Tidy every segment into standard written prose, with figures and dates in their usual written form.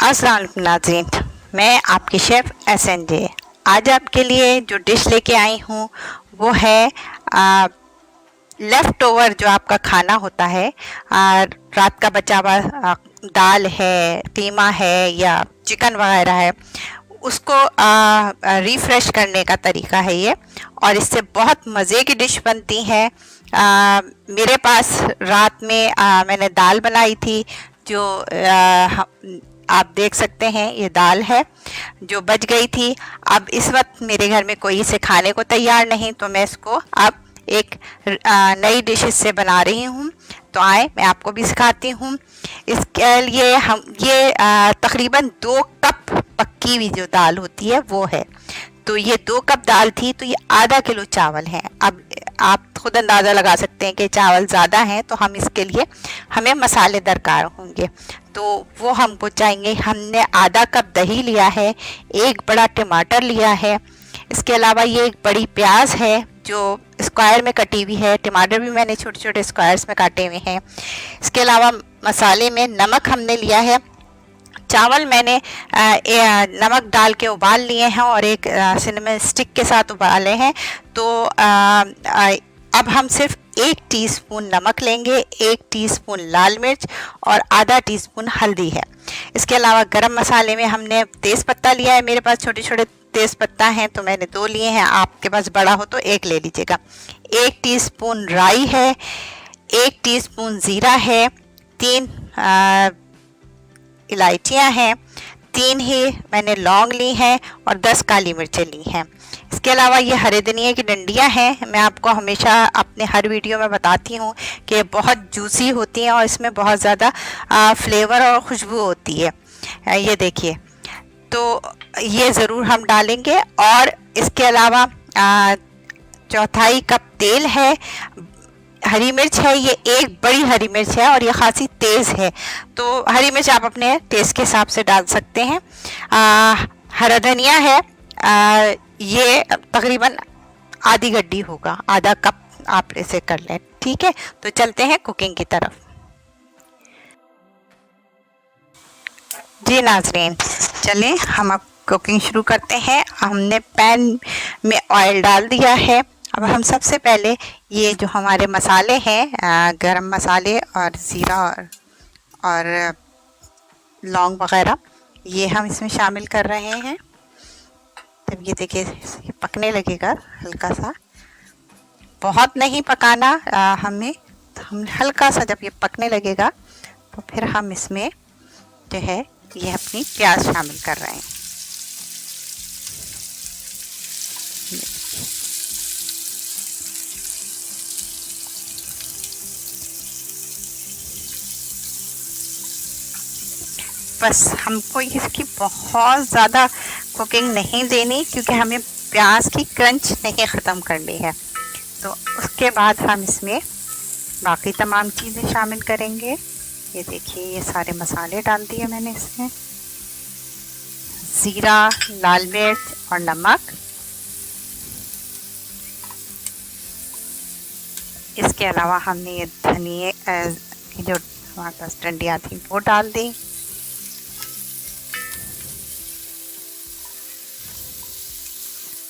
अस्सलाम वालेकुम नाज़रीन, मैं आपकी शेफ़ SNJ। आज आपके लिए जो डिश लेके आई हूँ वो है लेफ़्ट ओवर, जो आपका खाना होता है, रात का बचा हुआ दाल है, कीमा है या चिकन वगैरह है, उसको रिफ़्रेश करने का तरीका है ये। और इससे बहुत मज़े की डिश बनती है। मेरे पास रात में मैंने दाल बनाई थी, जो आप देख सकते हैं ये दाल है जो बच गई थी। अब इस वक्त मेरे घर में कोई इसे खाने को तैयार नहीं, तो मैं इसको अब एक नई डिश से बना रही हूँ। तो आए मैं आपको भी सिखाती हूँ। इसके लिए हम ये तकरीबन 2 कप पक्की हुई जो दाल होती है वो है। तो ये 2 कप दाल थी, तो ये आधा किलो चावल है। अब आप खुद अंदाज़ा लगा सकते हैं कि चावल ज़्यादा हैं, तो हम इसके लिए हमें मसाले दरकार होंगे, तो वो हमको चाहिए। हमने आधा कप दही लिया है, 1 बड़ा टमाटर लिया है, इसके अलावा ये 1 बड़ी प्याज है जो स्क्वायर में कटी हुई है। टमाटर भी मैंने छोटे छोटे स्क्वायर्स में काटे हुए हैं। इसके अलावा मसाले में नमक हमने लिया है। चावल मैंने नमक डाल के उबाल लिए हैं और एक सिनेमा स्टिक के साथ उबाले हैं। तो अब हम सिर्फ 1 टीस्पून नमक लेंगे, 1 टीस्पून लाल मिर्च और आधा टीस्पून हल्दी है। इसके अलावा गरम मसाले में हमने तेज़ पत्ता लिया है। मेरे पास छोटे छोटे तेज़ पत्ता हैं, तो मैंने 2 लिए हैं। आपके पास बड़ा हो तो 1 ले लीजिएगा। 1 टीस्पून राई है, 1 टीस्पून ज़ीरा है, 3 इलायचियाँ हैं, 3 ही मैंने लौंग ली हैं और 10 काली मिर्चें ली हैं। इसके अलावा ये हरे धनिया की डंडियाँ हैं। मैं आपको हमेशा अपने हर वीडियो में बताती हूँ कि बहुत जूसी होती हैं और इसमें बहुत ज़्यादा फ्लेवर और खुशबू होती है। ये देखिए, तो ये ज़रूर हम डालेंगे। और इसके अलावा 1/4 कप तेल है। हरी मिर्च है, ये 1 बड़ी हरी मिर्च है और ये खासी तेज़ है, तो हरी मिर्च आप अपने टेस्ट के हिसाब से डाल सकते हैं। हरा धनिया है, ये तकरीबन आधी गड्डी होगा, आधा कप आप इसे कर लें। ठीक है, तो चलते हैं कुकिंग की तरफ। जी नाज़रीन, चलें हम अब कुकिंग शुरू करते हैं। हमने पैन में ऑयल डाल दिया है। अब हम सबसे पहले ये जो हमारे मसाले हैं, गरम मसाले और ज़ीरा और लौंग वग़ैरह, ये हम इसमें शामिल कर रहे हैं। तब ये देखिए ये पकने लगेगा हल्का सा, बहुत नहीं पकाना हमें। तो हम हल्का सा जब ये पकने लगेगा तो फिर हम इसमें जो है ये अपनी प्याज शामिल कर रहे हैं। बस हमको इसकी बहुत ज़्यादा कुकिंग नहीं देनी, क्योंकि हमें प्याज की क्रंच नहीं ख़त्म करनी है। तो उसके बाद हम इसमें बाकी तमाम चीज़ें शामिल करेंगे। ये देखिए ये सारे मसाले डाल दिए मैंने इसमें, ज़ीरा, लाल मिर्च और नमक। इसके अलावा हमने ये धनिए की जो हमारे पास डंडियाँ थी वो डाल दी।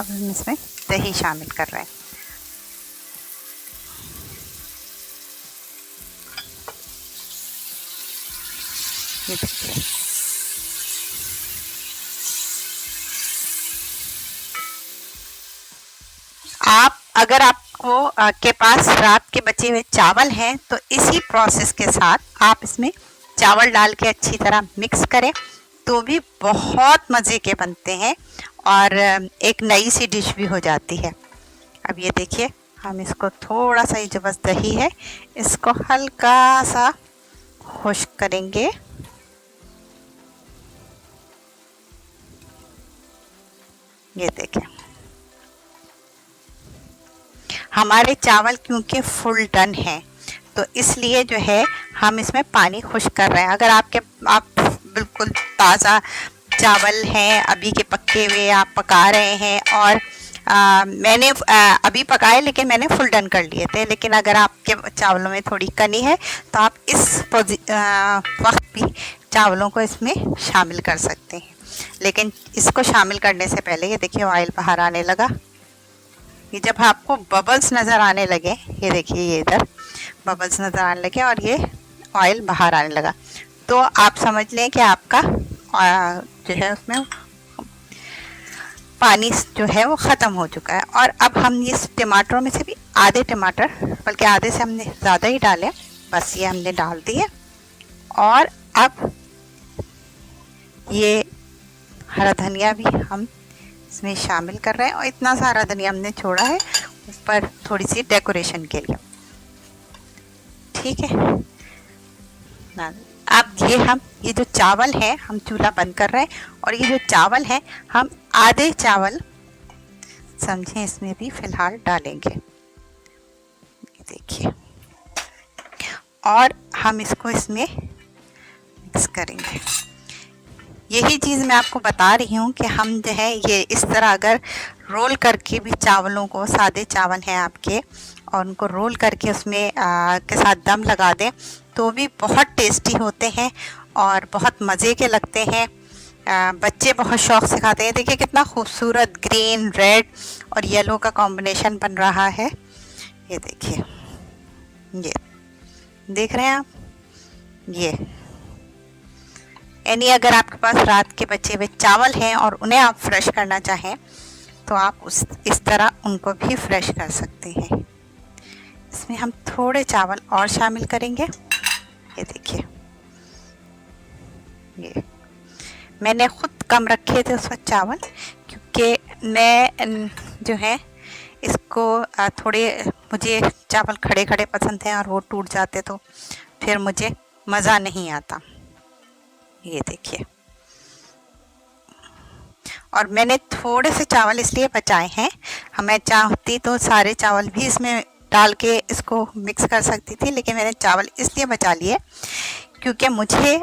अब हम इसमें दही शामिल कर रहे हैं। ये देखिए, अगर आपको के पास रात के बचे हुए चावल हैं, तो इसी प्रोसेस के साथ आप इसमें चावल डाल के अच्छी तरह मिक्स करें, तो भी बहुत मज़े के बनते हैं और एक नई सी डिश भी हो जाती है। अब ये देखिए, हम इसको थोड़ा सा, ये जो बस दही है इसको हल्का सा खुश्क करेंगे। ये देखें, हमारे चावल क्योंकि फुल डन हैं, तो इसलिए जो है हम इसमें पानी खुश्क कर रहे हैं। अगर आप बिल्कुल ताज़ा चावल हैं, अभी के पके हुए आप पका रहे हैं, और मैंने अभी पकाए लेकिन मैंने फुल डन कर लिए थे, लेकिन अगर आपके चावलों में थोड़ी कनी है तो आप इस वक्त भी चावलों को इसमें शामिल कर सकते हैं। लेकिन इसको शामिल करने से पहले ये देखिए ऑयल बाहर आने लगा। ये जब आपको बबल्स नज़र आने लगे, ये देखिए ये इधर बबल्स नज़र आने लगे और ये ऑयल बाहर आने लगा, तो आप समझ लें कि आपका जो है उसमें पानी जो है वो ख़त्म हो चुका है। और अब हम इस टमाटरों में से भी आधे टमाटर, बल्कि आधे से हमने ज़्यादा ही डाले, बस ये हमने डाल दिए। और अब ये हरा धनिया भी हम इसमें शामिल कर रहे हैं, और इतना सारा धनिया हमने छोड़ा है ऊपर थोड़ी सी डेकोरेशन के लिए। ठीक है, अब ये जो चावल है हम चूल्हा बंद कर रहे हैं, और ये जो चावल है हम आधे चावल समझें इसमें भी फिलहाल डालेंगे। ये देखिए, और हम इसको इसमें मिक्स करेंगे। यही चीज़ मैं आपको बता रही हूँ कि हम जो है ये इस तरह अगर रोल करके भी चावलों को, सादे चावल हैं आपके, और उनको रोल करके उसमें के साथ दम लगा दें तो भी बहुत टेस्टी होते हैं और बहुत मज़े के लगते हैं। बच्चे बहुत शौक़ से खाते हैं। देखिए कितना खूबसूरत ग्रीन, रेड और येलो का कॉम्बिनेशन बन रहा है। ये देखिए, ये देख रहे हैं आप, ये यानी अगर आपके पास रात के बचे हुए चावल हैं और उन्हें आप फ्रेश करना चाहें तो आप इस तरह उनको भी फ्रेश कर सकते हैं। इसमें हम थोड़े चावल और शामिल करेंगे। ये देखिए, ये मैंने ख़ुद कम रखे थे उस वक्त चावल, क्योंकि मैं जो है इसको थोड़े, मुझे चावल खड़े खड़े पसंद हैं और वो टूट जाते तो फिर मुझे मज़ा नहीं आता। ये देखिए, और मैंने थोड़े से चावल इसलिए बचाए हैं, हमें चाहती तो सारे चावल भी इसमें डाल के इसको मिक्स कर सकती थी, लेकिन मैंने चावल इसलिए बचा लिए क्योंकि मुझे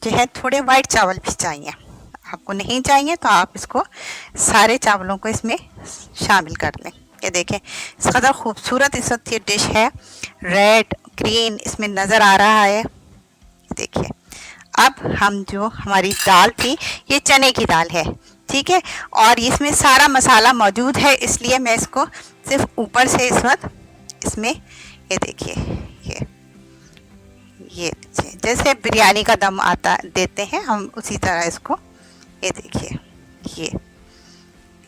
जो है थोड़े वाइट चावल भी चाहिए। आपको नहीं चाहिए तो आप इसको सारे चावलों को इसमें शामिल कर लें। ये देखें, इस कदर खूबसूरत इस वक्त ये डिश है, रेड ग्रीन इसमें नज़र आ रहा है। देखिए, अब हम जो हमारी दाल थी, ये चने की दाल है, ठीक है, और इसमें सारा मसाला मौजूद है, इसलिए मैं इसको सिर्फ ऊपर से इस वक्त इसमें, ये देखिए, ये जैसे बिरयानी का दम आता देते हैं हम उसी तरह इसको, ये देखिए, ये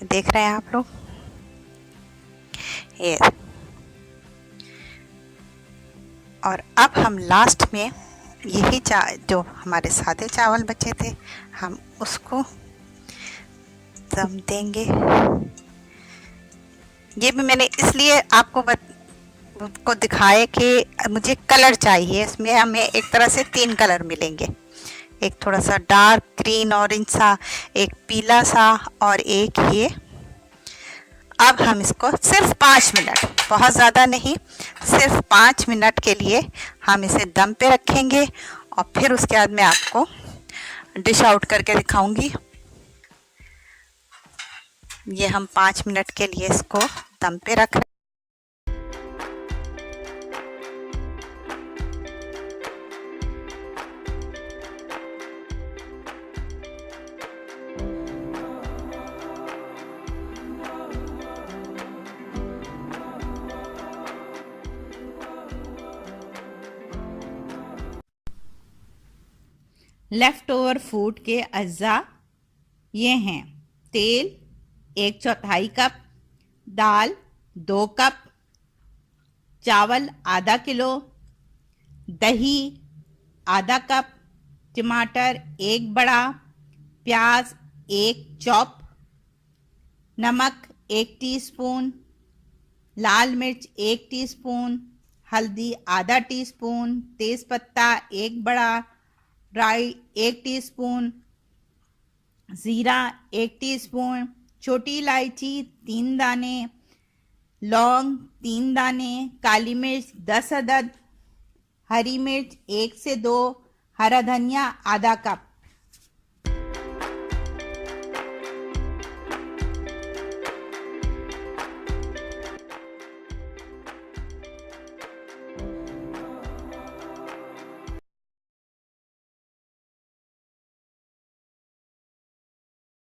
देख रहे हैं आप लोग, ये। और अब हम लास्ट में यही जो हमारे सादे चावल बचे थे हम उसको दम देंगे। ये भी मैंने इसलिए आपको को दिखाए कि मुझे कलर चाहिए, इसमें हमें एक तरह से 3 कलर मिलेंगे, एक थोड़ा सा डार्क ग्रीन ऑरेंज सा, एक पीला सा और एक ये। अब हम इसको सिर्फ 5 मिनट, बहुत ज़्यादा नहीं, सिर्फ 5 मिनट के लिए हम इसे दम पे रखेंगे और फिर उसके बाद मैं आपको डिश आउट करके दिखाऊंगी। ये हम 5 मिनट के लिए इसको दम पे रख रहे हैं। लेफ़्ट ओवर फूड के अज्जा ये हैं: तेल 1/4 कप, दाल 2 कप, चावल आधा किलो, दही आधा कप, टमाटर 1 बड़ा, प्याज 1 चॉप, नमक 1 टीस्पून, लाल मिर्च 1 टीस्पून, हल्दी आधा टीस्पून, तेज़पत्ता 1 बड़ा, राई 1 टीस्पून, ज़ीरा 1 टीस्पून, छोटी इलायची 3 दाने, लौंग 3 दाने, काली मिर्च 10 अदद, हरी मिर्च 1 से 2, हरा धनिया आधा कप।